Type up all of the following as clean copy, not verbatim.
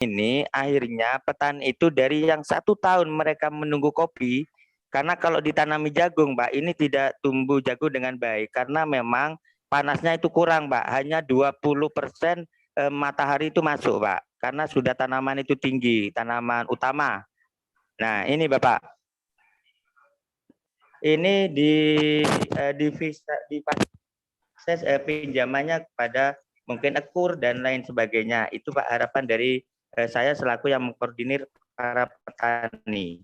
ini akhirnya petani itu dari yang 1 tahun mereka menunggu kopi, karena kalau ditanami jagung, Pak, ini tidak tumbuh jagung dengan baik karena memang panasnya itu kurang, Pak. Hanya 20% matahari itu masuk, Pak. Karena sudah tanaman itu tinggi, tanaman utama. Nah, ini Bapak. Ini di pinjamannya kepada mungkin ekur dan lain sebagainya. Itu Pak harapan dari saya selaku yang mengkoordinir para petani.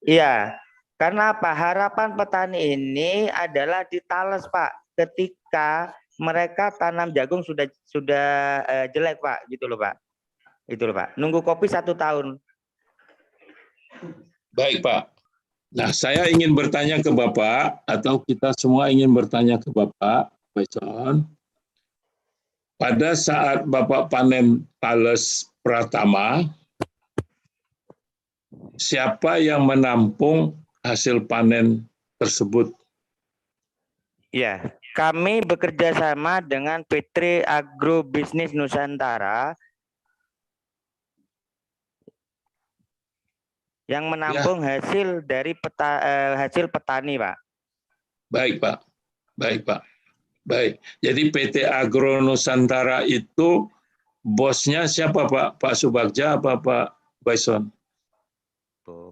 Iya, karena apa? Harapan petani ini adalah di Tales, Pak. Ketika mereka tanam jagung sudah jelek, Pak, gitu loh, Pak. Itu loh, Pak. Nunggu kopi 1 tahun. Baik, Pak. Nah, saya ingin bertanya ke Bapak, atau kita semua ingin bertanya ke Bapak, Baison. Pada saat Bapak panen Tales Pratama, siapa yang menampung hasil panen tersebut? Ya, kami bekerja sama dengan PT Agrobisnis Nusantara yang menampung hasil dari hasil petani, Pak. Baik, Pak. Baik, Pak. Baik. Jadi PT Agro Nusantara itu bosnya siapa, Pak? Pak Subagja apa Pak Baison?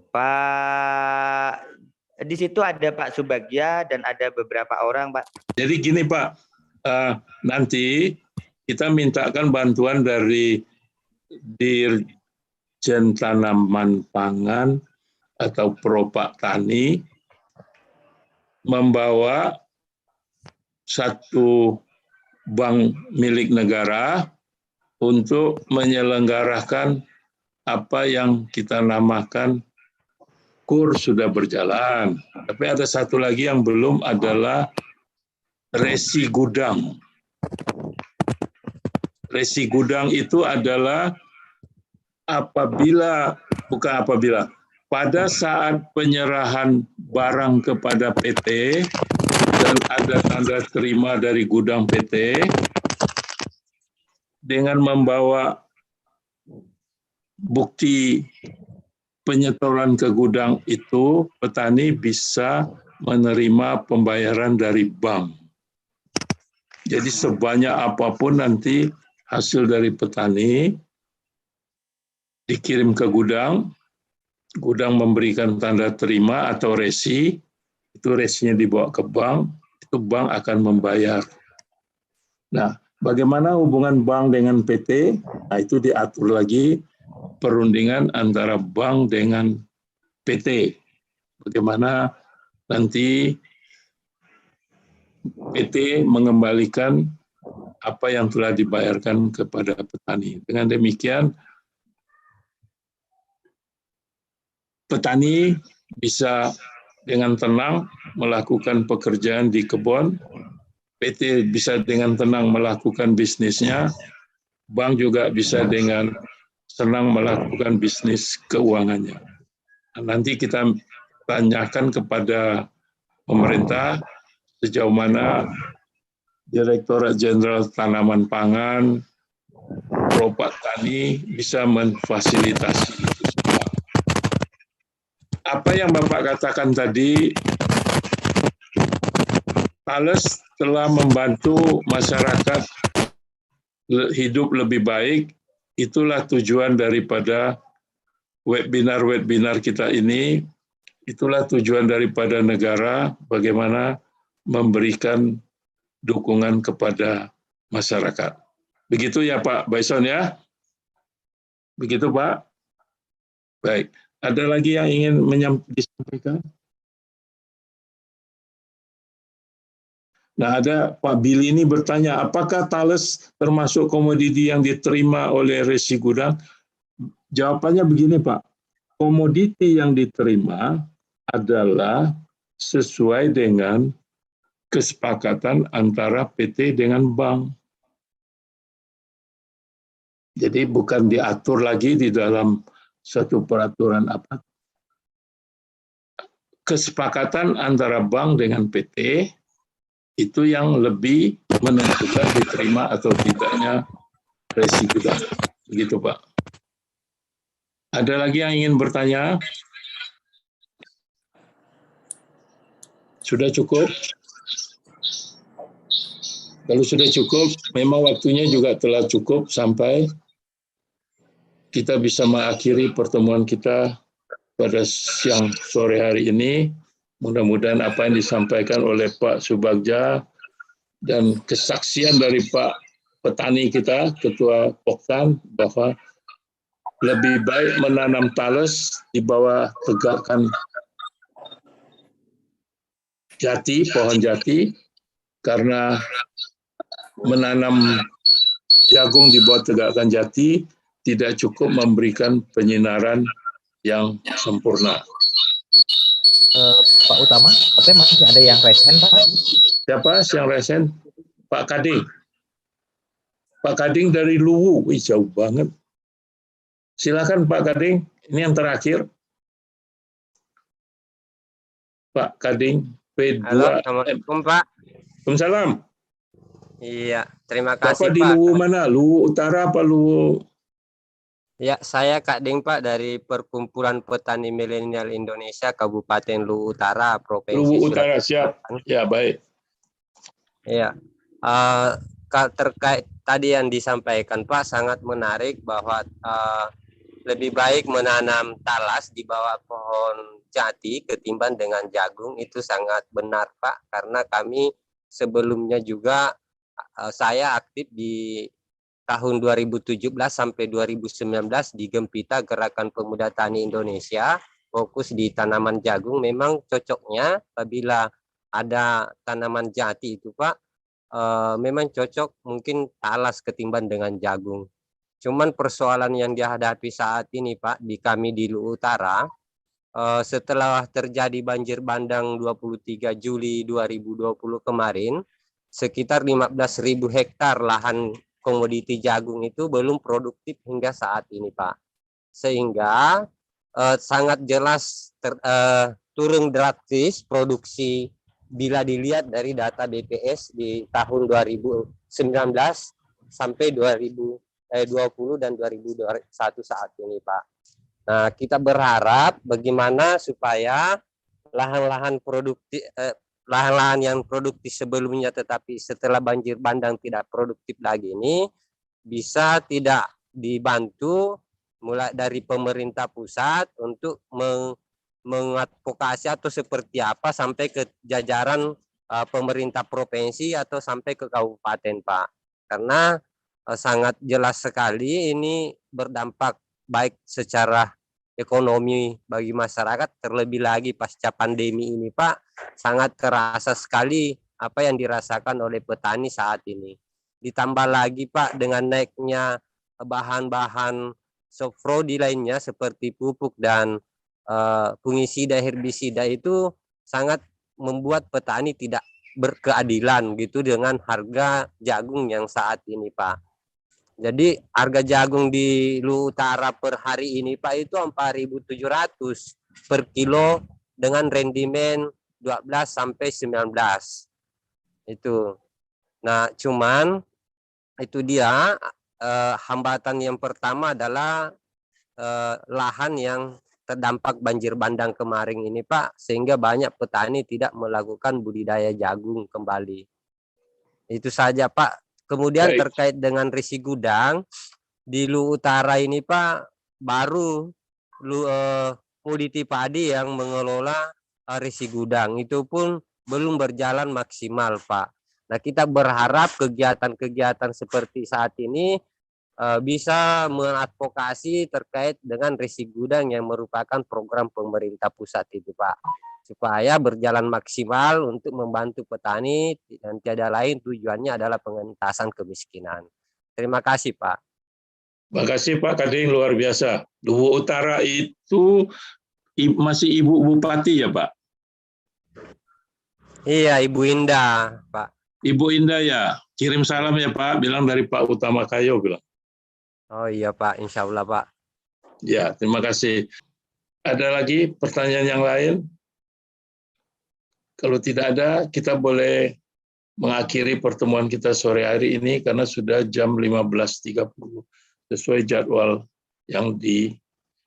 Pak, di situ ada Pak Subagja dan ada beberapa orang, Pak. Jadi gini, Pak. Nanti kita mintakan bantuan dari Dirjen Tanaman Pangan atau Propak Tani membawa satu bank milik negara untuk menyelenggarakan apa yang kita namakan KUR sudah berjalan. Tapi ada satu lagi yang belum adalah resi gudang. Resi gudang itu adalah pada saat penyerahan barang kepada PT dan ada tanda terima dari gudang PT, dengan membawa bukti penyetoran ke gudang itu, petani bisa menerima pembayaran dari bank. Jadi sebanyak apapun nanti hasil dari petani dikirim ke gudang, gudang memberikan tanda terima atau resi, itu resinya dibawa ke bank, itu bank akan membayar. Nah, bagaimana hubungan bank dengan PT? Nah, itu diatur lagi perundingan antara bank dengan PT. Bagaimana nanti PT mengembalikan apa yang telah dibayarkan kepada petani. Dengan demikian, petani bisa dengan tenang melakukan pekerjaan di kebun, PT bisa dengan tenang melakukan bisnisnya, bank juga bisa dengan senang melakukan bisnis keuangannya. Nanti kita tanyakan kepada pemerintah sejauh mana Direktorat Jenderal Tanaman Pangan, Propak Tani bisa memfasilitasi itu semua. Apa yang Bapak katakan tadi, Tales telah membantu masyarakat hidup lebih baik. Itulah tujuan daripada webinar-webinar kita ini. Itulah tujuan daripada negara, bagaimana memberikan dukungan kepada masyarakat. Begitu ya Pak Baison ya? Begitu Pak? Baik. Ada lagi yang ingin disampaikan? Nah, ada Pak Billy ini bertanya, apakah Tales termasuk komoditi yang diterima oleh resi gudang? Jawabannya begini Pak, komoditi yang diterima adalah sesuai dengan kesepakatan antara PT dengan bank. Jadi bukan diatur lagi di dalam satu peraturan apa. Kesepakatan antara bank dengan PT itu yang lebih menentukan diterima atau tidaknya resi gudang. Begitu Pak. Ada lagi yang ingin bertanya? Sudah cukup? Kalau sudah cukup, memang waktunya juga telah cukup sampai kita bisa mengakhiri pertemuan kita pada siang sore hari ini. Mudah-mudahan apa yang disampaikan oleh Pak Subagja dan kesaksian dari Pak petani kita, Ketua Poktan, bahwa lebih baik menanam talas di bawah tegakkan jati, pohon jati, karena menanam jagung di bawah tegakkan jati tidak cukup memberikan penyinaran yang sempurna. Pak Utama, tapi masih ada yang resen, Pak. Siapa yang resen? Pak Kading. Pak Kading dari Luwu, wih jauh banget. Silakan Pak Kading, ini yang terakhir. Pak Kading, P2. Halo, Assalamualaikum Pak. Waalaikumsalam. Iya, terima kasih Bapak di Pak. Luwu mana? Luwu Utara apa Luwu? Ya, saya Kak Ding Pak dari Perkumpulan Petani Milenial Indonesia Kabupaten Luwu Utara, Provinsi Luwu Utara, Sulawesi siap. Selatan. Ya, baik. Iya. Terkait tadi yang disampaikan Pak sangat menarik bahwa lebih baik menanam talas di bawah pohon jati ketimbang dengan jagung, itu sangat benar Pak, karena kami sebelumnya juga saya aktif di tahun 2017 sampai 2019 di Gempita Gerakan Pemuda Tani Indonesia, fokus di tanaman jagung. Memang cocoknya apabila ada tanaman jati itu Pak, memang cocok mungkin talas ketimbang dengan jagung. Cuman persoalan yang dihadapi saat ini Pak di kami di Luwu Utara, setelah terjadi banjir bandang 23 Juli 2020 kemarin, sekitar 15.000 hektar lahan komoditi jagung itu belum produktif hingga saat ini Pak. Sehingga sangat jelas turun drastis produksi bila dilihat dari data BPS di tahun 2019 sampai 2020 dan 2021 saat ini Pak. Nah, kita berharap bagaimana supaya lahan-lahan produktif, lahan-lahan yang produktif sebelumnya tetapi setelah banjir bandang tidak produktif lagi ini bisa tidak dibantu mulai dari pemerintah pusat untuk mengadvokasi atau seperti apa sampai ke jajaran pemerintah provinsi atau sampai ke kabupaten Pak. Karena sangat jelas sekali ini berdampak baik secara ekonomi bagi masyarakat, terlebih lagi pasca pandemi ini Pak, sangat terasa sekali apa yang dirasakan oleh petani saat ini. Ditambah lagi Pak dengan naiknya bahan-bahan softprodi lainnya seperti pupuk dan fungisida, herbisida itu sangat membuat petani tidak berkeadilan gitu dengan harga jagung yang saat ini Pak. Jadi harga jagung di Luwu Utara per hari ini Pak itu 4.700 per kilo dengan rendimen 12 sampai 19. Itu. Nah, cuman itu dia hambatan yang pertama adalah lahan yang terdampak banjir bandang kemarin ini Pak, sehingga banyak petani tidak melakukan budidaya jagung kembali. Itu saja Pak. Kemudian Baik. terkait dengan risi gudang di Luwu Utara ini Pak, baru Komoditi Padi yang mengelola risi gudang, itu pun belum berjalan maksimal Pak. Nah, kita berharap kegiatan-kegiatan seperti saat ini bisa mengadvokasi terkait dengan risi gudang yang merupakan program pemerintah pusat itu Pak, supaya berjalan maksimal untuk membantu petani dan tiada lain tujuannya adalah pengentasan kemiskinan. Terima kasih Pak. Terima kasih Pak Kading, luar biasa. Luwu Utara itu masih Ibu Bupati ya Pak? Iya, Ibu Indah Pak. Ibu Indah ya, kirim salam ya Pak, bilang dari Pak Utama Kayo bilang. Oh iya Pak, insya Allah Pak. Ya, terima kasih. Ada lagi pertanyaan yang lain? Kalau tidak ada, kita boleh mengakhiri pertemuan kita sore hari ini karena sudah jam 15.30 sesuai jadwal yang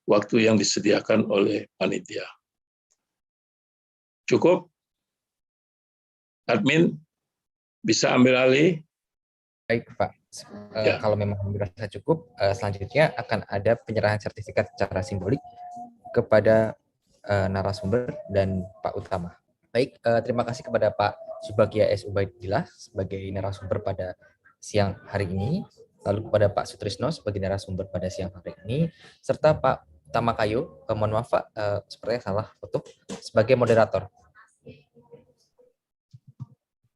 waktu yang disediakan oleh panitia. Cukup? Admin bisa ambil alih? Baik, Pak. Ya. Kalau memang dirasa cukup, selanjutnya akan ada penyerahan sertifikat secara simbolik kepada narasumber dan Pak Utama. Baik, terima kasih kepada Pak Subagya S. Ubaidillah sebagai narasumber pada siang hari ini, lalu kepada Pak Sutrisno sebagai narasumber pada siang hari ini, serta Pak Utama Kayo, mohon maaf Pak, sepertinya salah foto, sebagai moderator.